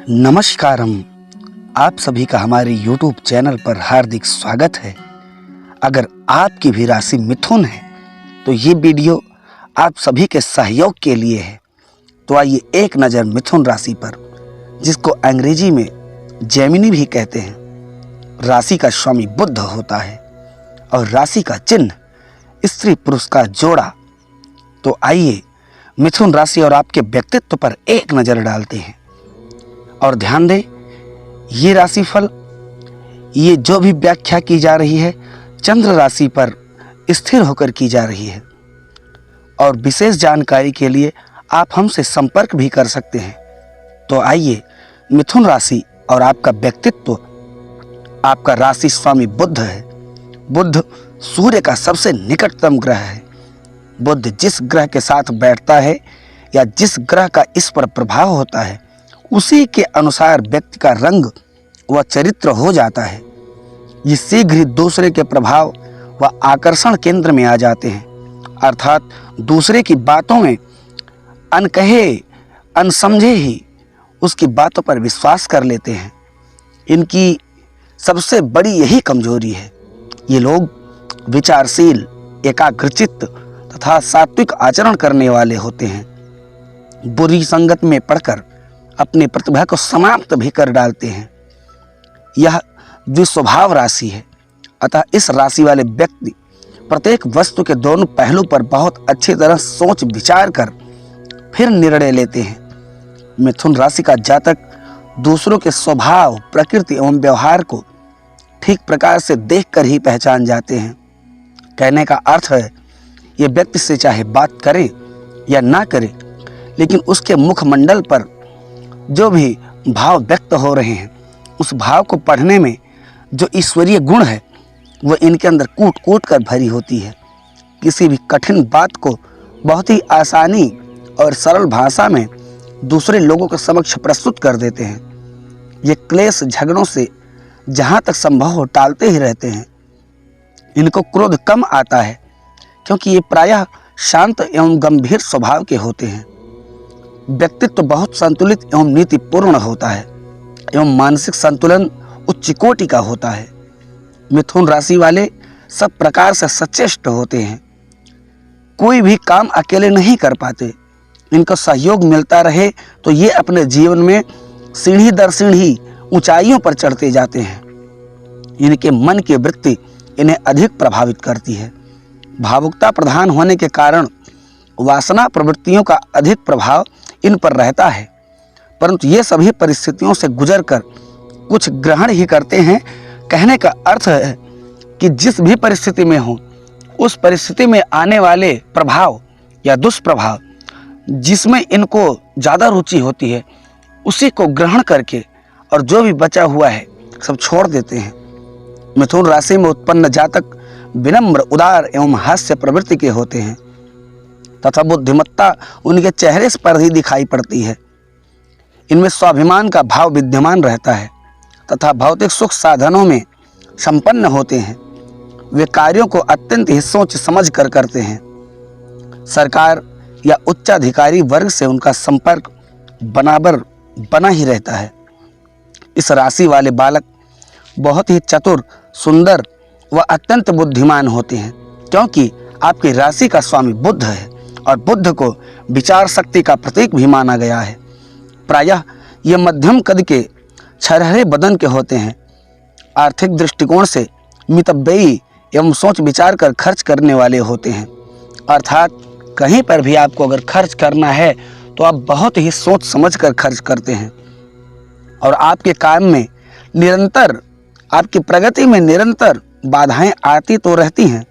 नमस्कारम। आप सभी का हमारे YouTube चैनल पर हार्दिक स्वागत है। अगर आपकी भी राशि मिथुन है तो ये वीडियो आप सभी के सहयोग के लिए है। तो आइए एक नज़र मिथुन राशि पर, जिसको अंग्रेजी में जेमिनी भी कहते हैं। राशि का स्वामी बुध होता है और राशि का चिन्ह स्त्री पुरुष का जोड़ा। तो आइए मिथुन राशि और आपके व्यक्तित्व पर एक नज़र डालते हैं। और ध्यान दें, ये राशिफल, ये जो भी व्याख्या की जा रही है चंद्र राशि पर स्थिर होकर की जा रही है। और विशेष जानकारी के लिए आप हमसे संपर्क भी कर सकते हैं। तो आइए, मिथुन राशि और आपका व्यक्तित्व, आपका राशि स्वामी बुध है। बुध सूर्य का सबसे निकटतम ग्रह है। बुध जिस ग्रह के साथ बैठता है या जिस ग्रह का इस पर प्रभाव होता है, उसी के अनुसार व्यक्ति का रंग व चरित्र हो जाता है। ये शीघ्र ही दूसरे के प्रभाव व आकर्षण केंद्र में आ जाते हैं, अर्थात दूसरे की बातों में अनकहे अनसमझे ही उसकी बातों पर विश्वास कर लेते हैं। इनकी सबसे बड़ी यही कमजोरी है। ये लोग विचारशील, एकाग्रचित्त तथा सात्विक आचरण करने वाले होते हैं। बुरी संगत में पड़कर अपनी प्रतिभा को समाप्त भी कर डालते हैं। यह द्विस्वभाव राशि है, अतः इस राशि वाले व्यक्ति प्रत्येक वस्तु के दोनों पहलू पर बहुत अच्छी तरह सोच विचार कर फिर निर्णय लेते हैं। मिथुन राशि का जातक दूसरों के स्वभाव, प्रकृति एवं व्यवहार को ठीक प्रकार से देखकर ही पहचान जाते हैं। कहने का अर्थ है, ये व्यक्ति से चाहे बात करे या ना करे, लेकिन उसके मुखमंडल पर जो भी भाव व्यक्त हो रहे हैं, उस भाव को पढ़ने में जो ईश्वरीय गुण है वो इनके अंदर कूट कूट कर भरी होती है। किसी भी कठिन बात को बहुत ही आसानी और सरल भाषा में दूसरे लोगों के समक्ष प्रस्तुत कर देते हैं। ये क्लेश झगड़ों से जहाँ तक संभव हो टालते ही रहते हैं। इनको क्रोध कम आता है क्योंकि ये प्रायः शांत एवं गंभीर स्वभाव के होते हैं। व्यक्तित्व बहुत संतुलित एवं नीतिपूर्ण होता है एवं मानसिक संतुलन उच्च कोटि का होता है। मिथुन राशि वाले सब प्रकार से सचेष्ट होते हैं। कोई भी काम अकेले नहीं कर पाते। इनको सहयोग मिलता रहे तो ये अपने जीवन में सीढ़ी दर सीढ़ी ऊंचाइयों पर चढ़ते जाते हैं। इनके मन की वृत्ति इन्हें अधिक प्रभावित करती है। भावुकता प्रधान होने के कारण वासना प्रवृत्तियों का अधिक प्रभाव इन पर रहता है, परंतु ये सभी परिस्थितियों से गुजरकर कुछ ग्रहण ही करते हैं। कहने का अर्थ है कि जिस भी परिस्थिति में हो, उस परिस्थिति में आने वाले प्रभाव या दुष्प्रभाव जिसमें इनको ज़्यादा रुचि होती है, उसी को ग्रहण करके और जो भी बचा हुआ है सब छोड़ देते हैं। मिथुन राशि में उत्पन्न जातक विनम्र, उदार एवं हास्य प्रवृत्ति के होते हैं तथा बुद्धिमत्ता उनके चेहरे पर ही दिखाई पड़ती है। इनमें स्वाभिमान का भाव विद्यमान रहता है तथा भौतिक सुख साधनों में संपन्न होते हैं। वे कार्यों को अत्यंत ही सोच समझ कर करते हैं। सरकार या उच्चाधिकारी वर्ग से उनका संपर्क बराबर बना ही रहता है। इस राशि वाले बालक बहुत ही चतुर, सुंदर व अत्यंत बुद्धिमान होते हैं, क्योंकि आपकी राशि का स्वामी बुध है और बुध को विचार शक्ति का प्रतीक भी माना गया है। प्रायः ये मध्यम कद के, छरहरे बदन के होते हैं। आर्थिक दृष्टिकोण से मितव्ययी एवं सोच विचार कर खर्च करने वाले होते हैं, अर्थात कहीं पर भी आपको अगर खर्च करना है तो आप बहुत ही सोच समझ कर खर्च करते हैं। और आपके काम में निरंतर, आपकी प्रगति में निरंतर बाधाएं आती तो रहती हैं,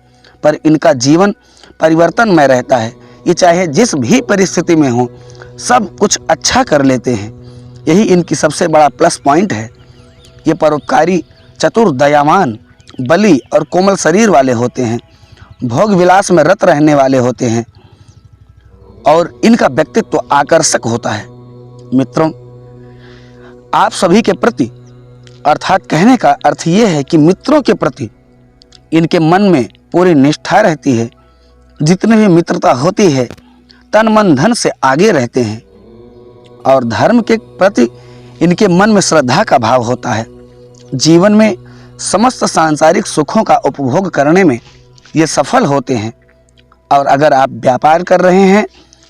पर इनका जीवन परिवर्तनमय रहता है। ये चाहे जिस भी परिस्थिति में हो, सब कुछ अच्छा कर लेते हैं। यही इनकी सबसे बड़ा प्लस पॉइंट है। ये परोपकारी, चतुर, दयावान, बली और कोमल शरीर वाले होते हैं। भोग विलास में रत रहने वाले होते हैं और इनका व्यक्तित्व आकर्षक होता है। मित्रों, आप सभी के प्रति, अर्थात कहने का अर्थ ये है कि मित्रों के प्रति इनके मन में पूरी निष्ठा रहती है। जितनी भी मित्रता होती है, तन मन धन से आगे रहते हैं और धर्म के प्रति इनके मन में श्रद्धा का भाव होता है। जीवन में समस्त सांसारिक सुखों का उपभोग करने में ये सफल होते हैं। और अगर आप व्यापार कर रहे हैं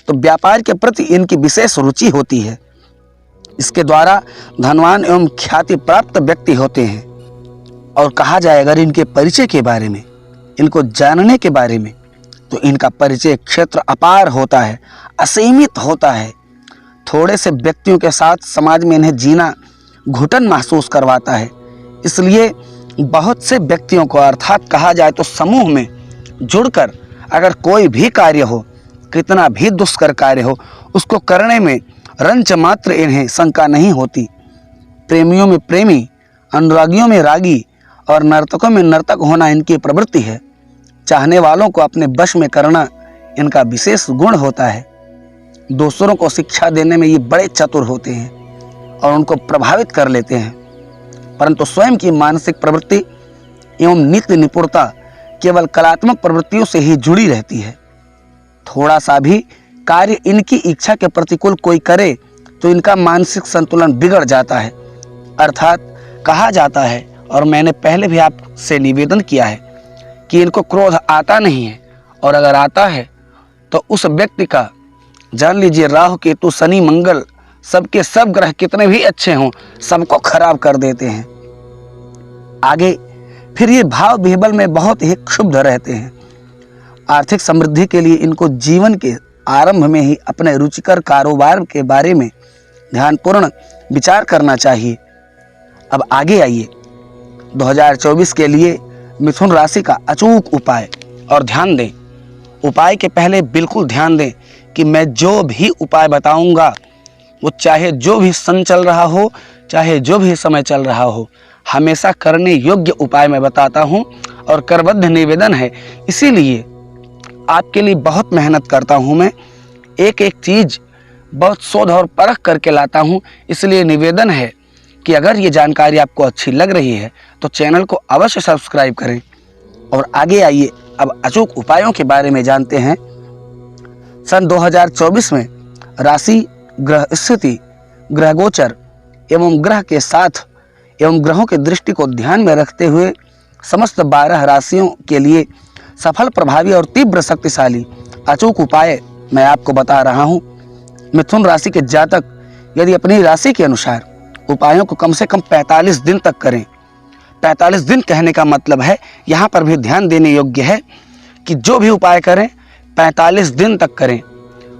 तो व्यापार के प्रति इनकी विशेष रुचि होती है। इसके द्वारा धनवान एवं ख्याति प्राप्त व्यक्ति होते हैं। और कहा जाए अगर इनके परिचय के बारे में, इनको जानने के बारे में, तो इनका परिचय क्षेत्र अपार होता है, असीमित होता है। थोड़े से व्यक्तियों के साथ समाज में इन्हें जीना घुटन महसूस करवाता है। इसलिए बहुत से व्यक्तियों को, अर्थात कहा जाए तो समूह में जुड़कर अगर कोई भी कार्य हो, कितना भी दुष्कर कार्य हो, उसको करने में रंच मात्र इन्हें शंका नहीं होती। प्रेमियों में प्रेमी, अनुरागियों में रागी और नर्तकों में नर्तक होना इनकी प्रवृत्ति है। चाहने वालों को अपने वश में करना इनका विशेष गुण होता है। दूसरों को शिक्षा देने में ये बड़े चतुर होते हैं और उनको प्रभावित कर लेते हैं। परंतु स्वयं की मानसिक प्रवृत्ति एवं नित्य निपुणता केवल कलात्मक प्रवृत्तियों से ही जुड़ी रहती है। थोड़ा सा भी कार्य इनकी इच्छा के प्रतिकूल कोई करे तो इनका मानसिक संतुलन बिगड़ जाता है। अर्थात कहा जाता है, और मैंने पहले भी आपसे निवेदन किया है, कि इनको क्रोध आता नहीं है, और अगर आता है तो उस व्यक्ति का, जान लीजिए राहु केतु शनि मंगल सबके सब ग्रह कितने भी अच्छे हों, सबको खराब कर देते हैं। आगे फिर ये भाव विह्वल में बहुत ही क्षुब्ध रहते हैं। आर्थिक समृद्धि के लिए इनको जीवन के आरंभ में ही अपने रुचिकर कारोबार के बारे में ध्यानपूर्ण विचार करना चाहिए। अब आगे आइए 2024 के लिए मिथुन राशि का अचूक उपाय। और ध्यान दें, उपाय के पहले बिल्कुल ध्यान दें कि मैं जो भी उपाय बताऊंगा वो चाहे जो भी सन चल रहा हो, चाहे जो भी समय चल रहा हो, हमेशा करने योग्य उपाय मैं बताता हूं और करबद्ध निवेदन है। इसीलिए आपके लिए बहुत मेहनत करता हूं मैं, एक एक चीज बहुत शोध और परख करके लाता हूं। इसलिए निवेदन है कि अगर ये जानकारी आपको अच्छी लग रही है तो चैनल को अवश्य सब्सक्राइब करें। और आगे आइए अब अचूक उपायों के बारे में जानते हैं। सन 2024 में राशि, ग्रह स्थिति, ग्रह गोचर एवं ग्रह के साथ एवं ग्रहों की दृष्टि को ध्यान में रखते हुए समस्त 12 राशियों के लिए सफल, प्रभावी और तीव्र शक्तिशाली अचूक उपाय मैं आपको बता रहा हूं। मिथुन राशि के जातक यदि अपनी राशि के अनुसार उपायों को कम से कम 45 दिन तक करें। 45 दिन कहने का मतलब है, यहाँ पर भी ध्यान देने योग्य है कि जो भी उपाय करें 45 दिन तक करें,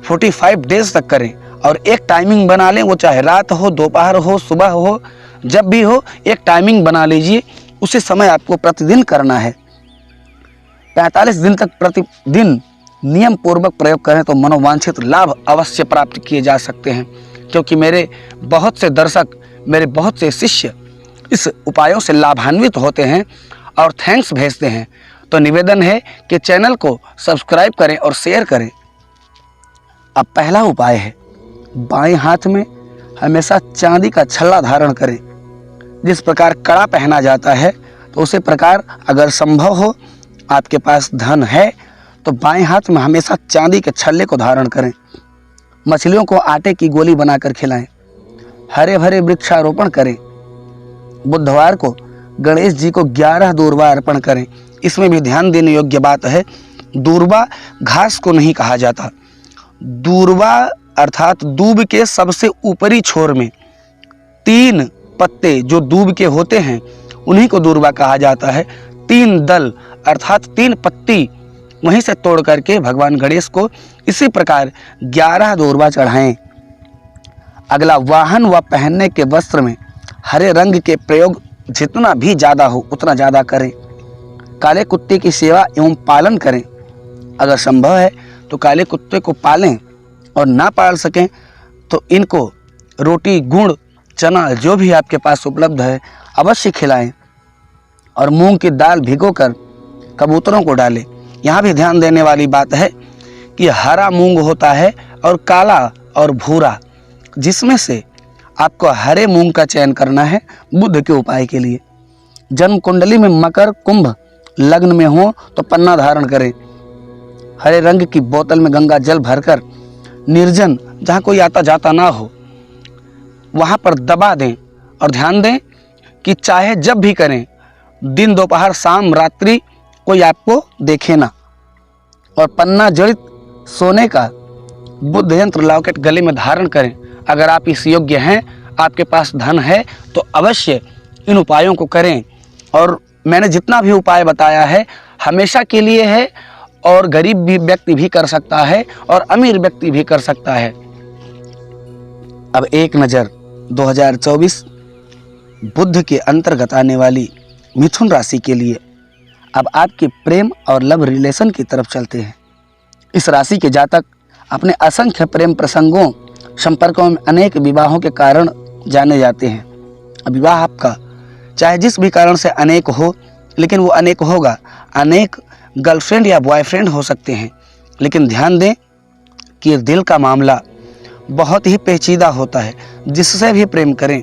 45 डेज तक करें। और एक टाइमिंग बना लें, वो चाहे रात हो, दोपहर हो, सुबह हो, जब भी हो, एक टाइमिंग बना लीजिए। उसी समय आपको प्रतिदिन करना है। 45 दिन तक प्रतिदिन नियम पूर्वक प्रयोग करें तो मनोवांछित लाभ अवश्य प्राप्त किए जा सकते हैं। क्योंकि मेरे बहुत से दर्शक, मेरे बहुत से शिष्य इस उपायों से लाभान्वित होते हैं और थैंक्स भेजते हैं। तो निवेदन है कि चैनल को सब्सक्राइब करें और शेयर करें। अब पहला उपाय है, बाएं हाथ में हमेशा चांदी का छल्ला धारण करें। जिस प्रकार कड़ा पहना जाता है तो उसी प्रकार अगर संभव हो, आपके पास धन है तो बाएं हाथ में हमेशा चांदी के छल्ले को धारण करें। मछलियों को आटे की गोली बनाकर खिलाएं। हरे भरे वृक्षारोपण करें। बुधवार को गणेश जी को 11 दूर्वा अर्पण करें। इसमें भी ध्यान देने योग्य बात है, दूर्वा घास को नहीं कहा जाता। दूर्वा अर्थात दूब के सबसे ऊपरी छोर में 3 पत्ते जो दूब के होते हैं उन्हीं को दूर्वा कहा जाता है। 3 दल अर्थात 3 पत्ती वहीं से तोड़ करके भगवान गणेश को इसी प्रकार 11 दूर्वा चढ़ाएं। अगला, वाहन व पहनने के वस्त्र में हरे रंग के प्रयोग जितना भी ज़्यादा हो उतना ज़्यादा करें। काले कुत्ते की सेवा एवं पालन करें। अगर संभव है तो काले कुत्ते को पालें और ना पाल सकें तो इनको रोटी, गुड़, चना जो भी आपके पास उपलब्ध है अवश्य खिलाएं। और मूंग की दाल भिगोकर कबूतरों को डालें। यहाँ भी ध्यान देने वाली बात है कि हरा मूंग होता है और काला और भूरा, जिसमें से आपको हरे मूंग का चयन करना है बुध के उपाय के लिए। जन्म कुंडली में मकर, कुंभ लग्न में हो तो पन्ना धारण करें। हरे रंग की बोतल में गंगा जल भरकर निर्जन, जहाँ कोई आता जाता ना हो, वहाँ पर दबा दें और ध्यान दें कि चाहे जब भी करें, दिन दोपहर शाम रात्रि, कोई आपको देखे ना। और पन्ना जड़ित सोने का बुद्ध यंत्र लॉकेट गले में धारण करें। अगर आप इस योग्य हैं, आपके पास धन है, तो अवश्य इन उपायों को करें। और मैंने जितना भी उपाय बताया है हमेशा के लिए है, और गरीब भी व्यक्ति भी कर सकता है और अमीर व्यक्ति भी कर सकता है। अब एक नज़र 2024 बुध के अंतर्गत आने वाली मिथुन राशि के लिए अब आपके प्रेम और लव रिलेशन की तरफ चलते हैं। इस राशि के जातक अपने असंख्य प्रेम प्रसंगों, संपर्कों में अनेक विवाहों के कारण जाने जाते हैं। अब विवाह आपका चाहे जिस भी कारण से अनेक हो, लेकिन वो अनेक होगा। अनेक गर्लफ्रेंड या बॉयफ्रेंड हो सकते हैं, लेकिन ध्यान दें कि दिल का मामला बहुत ही पेचीदा होता है। जिससे भी प्रेम करें,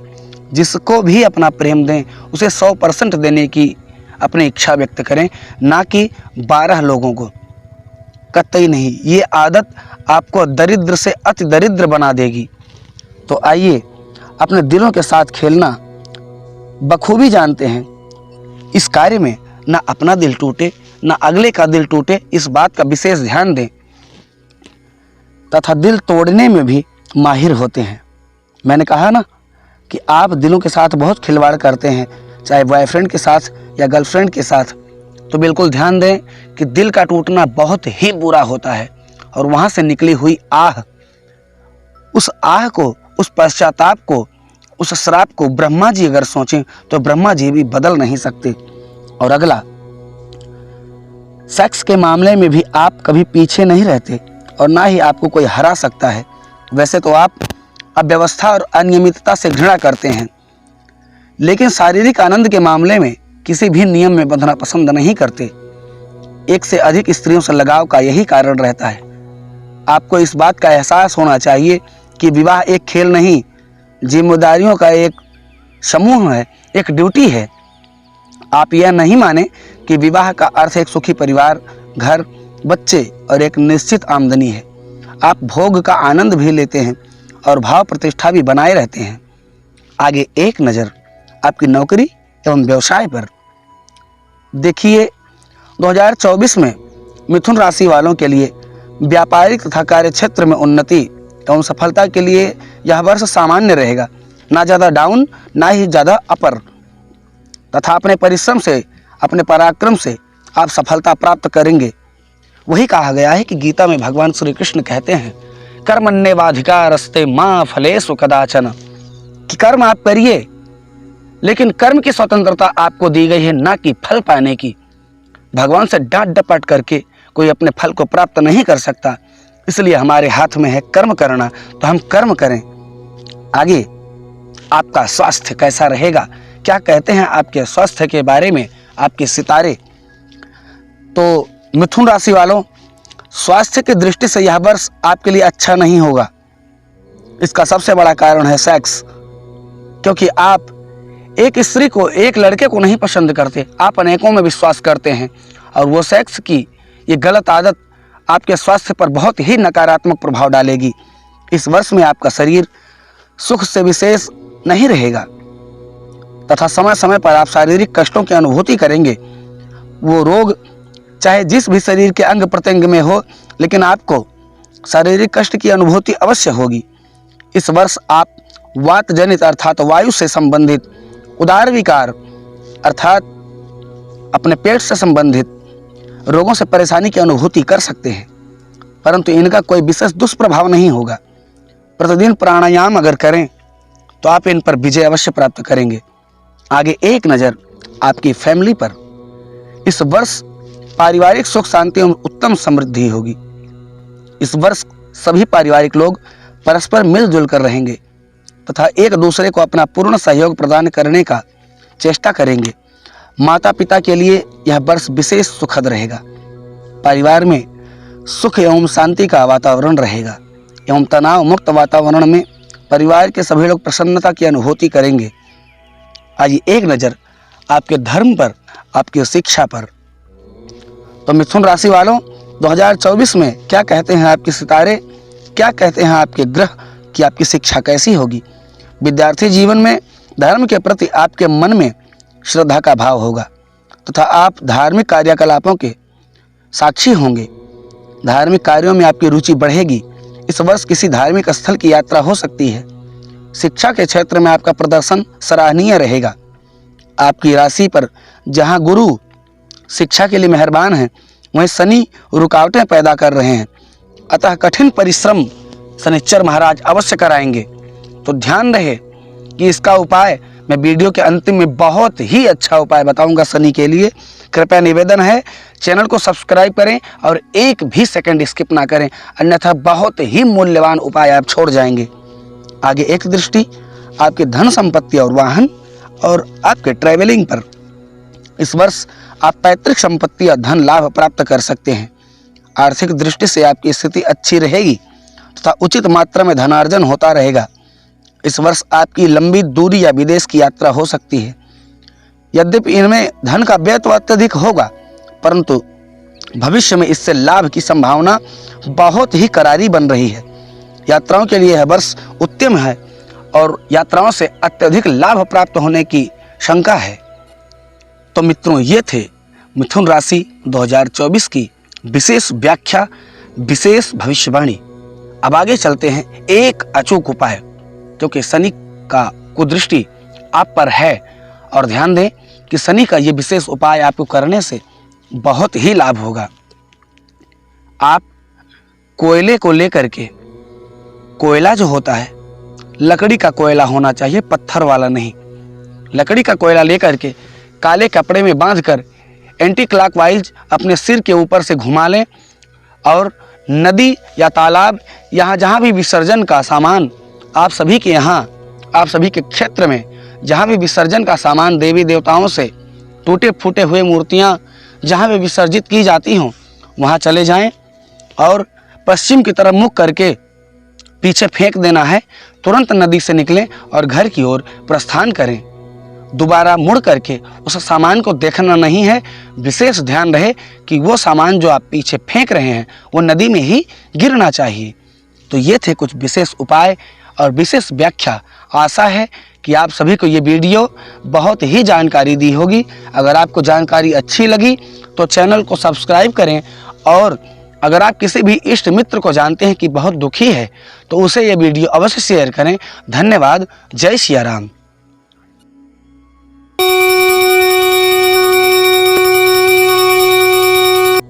जिसको भी अपना प्रेम दें, उसे 100% देने की अपनी इच्छा व्यक्त करें, ना कि 12 लोगों को। कतई नहीं, ये आदत आपको दरिद्र से अति दरिद्र बना देगी। तो आइए अपने दिलों के साथ खेलना बखूबी जानते हैं। इस कार्य में ना अपना दिल टूटे ना अगले का दिल टूटे, इस बात का विशेष ध्यान दें। तथा दिल तोड़ने में भी माहिर होते हैं। मैंने कहा ना कि आप दिलों के साथ बहुत खिलवाड़ करते हैं, चाहे बॉयफ्रेंड के साथ या गर्लफ्रेंड के साथ। तो बिल्कुल ध्यान दें कि दिल का टूटना बहुत ही बुरा होता है, और वहाँ से निकली हुई आह, उस आह को, उस पश्चाताप को, उस श्राप को ब्रह्मा जी अगर सोचें तो ब्रह्मा जी भी बदल नहीं सकते। और अगला, सेक्स के मामले में भी आप कभी पीछे नहीं रहते और ना ही आपको कोई हरा सकता है। वैसे तो आप अव्यवस्था और अनियमितता से घृणा करते हैं, लेकिन शारीरिक आनंद के मामले में किसी भी नियम में बंधना पसंद नहीं करते। एक से अधिक स्त्रियों से लगाव का यही कारण रहता है। आपको इस बात का एहसास होना चाहिए कि विवाह एक खेल नहीं, जिम्मेदारियों का एक समूह है, एक ड्यूटी है। आप यह नहीं माने कि विवाह का अर्थ एक सुखी परिवार, घर, बच्चे और एक निश्चित आमदनी है। आप भोग का आनंद भी लेते हैं और भाव प्रतिष्ठा भी बनाए रहते हैं। आगे एक नज़र आपकी नौकरी एवं व्यवसाय पर। देखिए, 2024 में मिथुन राशि वालों के लिए व्यापारिक तथा कार्य क्षेत्र में उन्नति एवं सफलता के लिए यह वर्ष सामान्य रहेगा, ना ज़्यादा डाउन ना ही ज़्यादा अपर। तथा अपने परिश्रम से, अपने पराक्रम से आप सफलता प्राप्त करेंगे। वही कहा गया है कि गीता में भगवान श्री कृष्ण कहते हैं, कर्मण्येवाधिकारस्ते मा फलेषु कदाचन, कि कर्म आप करिए, लेकिन कर्म की स्वतंत्रता आपको दी गई है, ना कि फल पाने की। भगवान से डांट डपट करके कोई अपने फल को प्राप्त नहीं कर सकता। इसलिए हमारे हाथ में है कर्म करना, तो हम कर्म करें। आगे आपका स्वास्थ्य कैसा रहेगा, क्या कहते हैं आपके स्वास्थ्य के बारे में आपके सितारे। तो मिथुन राशि वालों, स्वास्थ्य की दृष्टि से यह वर्ष आपके लिए अच्छा नहीं होगा। इसका सबसे बड़ा कारण है सेक्स, क्योंकि आप एक स्त्री को, एक लड़के को नहीं पसंद करते, आप अनेकों में विश्वास करते हैं, और वो सेक्स की ये गलत आदत आपके स्वास्थ्य पर बहुत ही नकारात्मक प्रभाव डालेगी। इस वर्ष में आपका शरीर सुख से विशेष नहीं रहेगा, तथा समय समय पर आप शारीरिक कष्टों की अनुभूति करेंगे। वो रोग चाहे जिस भी शरीर के अंग प्रत्यंग में हो, लेकिन आपको शारीरिक कष्ट की अनुभूति अवश्य होगी। इस वर्ष आप वात जनित अर्थात वायु से संबंधित, उदर विकार अर्थात अपने पेट से संबंधित रोगों से परेशानी की अनुभूति कर सकते हैं, परंतु इनका कोई विशेष दुष्प्रभाव नहीं होगा। प्रतिदिन प्राणायाम अगर करें तो आप इन पर विजय अवश्य प्राप्त करेंगे। आगे एक नज़र आपकी फैमिली पर। इस वर्ष पारिवारिक सुख शांति एवं उत्तम समृद्धि होगी। इस वर्ष सभी पारिवारिक लोग परस्पर मिलजुल कर रहेंगे तथा एक दूसरे को अपना पूर्ण सहयोग प्रदान करने का चेष्टा करेंगे। माता पिता के लिए यह वर्ष विशेष सुखद रहेगा। परिवार में सुख एवं शांति का वातावरण रहेगा एवं तनाव मुक्त वातावरण में परिवार के सभी लोग प्रसन्नता की अनुभूति करेंगे। आज एक नज़र आपके धर्म पर, आपकी शिक्षा पर। तो मिथुन राशि वालों, 2024 में क्या कहते हैं आपके सितारे, क्या कहते हैं आपके ग्रह कि आपकी शिक्षा कैसी होगी। विद्यार्थी जीवन में धर्म के प्रति आपके मन में श्रद्धा का भाव होगा तथा आप धार्मिक कार्यकलापों के साक्षी होंगे। धार्मिक कार्यों में आपकी रुचि बढ़ेगी। इस वर्ष किसी धार्मिक स्थल की यात्रा हो सकती है। शिक्षा के क्षेत्र में आपका प्रदर्शन सराहनीय रहेगा। आपकी राशि पर जहां गुरु शिक्षा के लिए मेहरबान हैं, वहीं शनि रुकावटें पैदा कर रहे हैं, अतः कठिन परिश्रम शनिश्चर महाराज अवश्य कराएंगे। तो ध्यान रहे कि इसका उपाय मैं वीडियो के अंतिम में बहुत ही अच्छा उपाय बताऊंगा शनि के लिए। कृपया निवेदन है चैनल को सब्सक्राइब करें और एक भी सेकंड स्किप ना करें, अन्यथा बहुत ही मूल्यवान उपाय आप छोड़ जाएंगे। आगे एक दृष्टि आपके धन संपत्ति और वाहन और आपके ट्रैवलिंग पर। इस वर्ष आप पैतृक संपत्ति और धन लाभ प्राप्त कर सकते हैं। आर्थिक दृष्टि से आपकी स्थिति अच्छी रहेगी तथा उचित मात्रा में धनार्जन होता रहेगा। इस वर्ष आपकी लंबी दूरी या विदेश की यात्रा हो सकती है। यद्यपि इनमें धन का व्यय तो अत्यधिक होगा, परंतु भविष्य में इससे लाभ की संभावना बहुत ही करारी बन रही है। यात्राओं के लिए यह वर्ष उत्तम है और यात्राओं से अत्यधिक लाभ प्राप्त होने की शंका है। तो मित्रों, ये थे मिथुन राशि 2024 की विशेष व्याख्या, विशेष भविष्यवाणी। अब आगे चलते हैं एक अचूक उपाय, क्योंकि शनि का कुदृष्टि आप पर है। और ध्यान दें कि शनि का ये विशेष उपाय आपको करने से बहुत ही लाभ होगा। आप कोयले को लेकर के, कोयला जो होता है लकड़ी का कोयला होना चाहिए, पत्थर वाला नहीं। लकड़ी का कोयला लेकर के काले कपड़े में बांधकर एंटी क्लॉकवाइज अपने सिर के ऊपर से घुमा लें और नदी या तालाब, यहाँ जहाँ भी विसर्जन का सामान आप सभी के यहाँ, आप सभी के क्षेत्र में जहाँ भी विसर्जन का सामान, देवी देवताओं से टूटे फूटे हुए मूर्तियाँ जहाँ भी विसर्जित की जाती हों, वहाँ चले जाएं और पश्चिम की तरफ मुख करके पीछे फेंक देना है। तुरंत नदी से निकलें और घर की ओर प्रस्थान करें। दोबारा मुड़ करके उस सामान को देखना नहीं है। विशेष ध्यान रहे कि वो सामान जो आप पीछे फेंक रहे हैं वो नदी में ही गिरना चाहिए। तो ये थे कुछ विशेष उपाय और विशेष व्याख्या। आशा है कि आप सभी को ये वीडियो बहुत ही जानकारी दी होगी। अगर आपको जानकारी अच्छी लगी तो चैनल को सब्सक्राइब करें, और अगर आप किसी भी इष्ट मित्र को जानते हैं कि बहुत दुखी है तो उसे ये वीडियो अवश्य शेयर करें। धन्यवाद। जय सिया राम।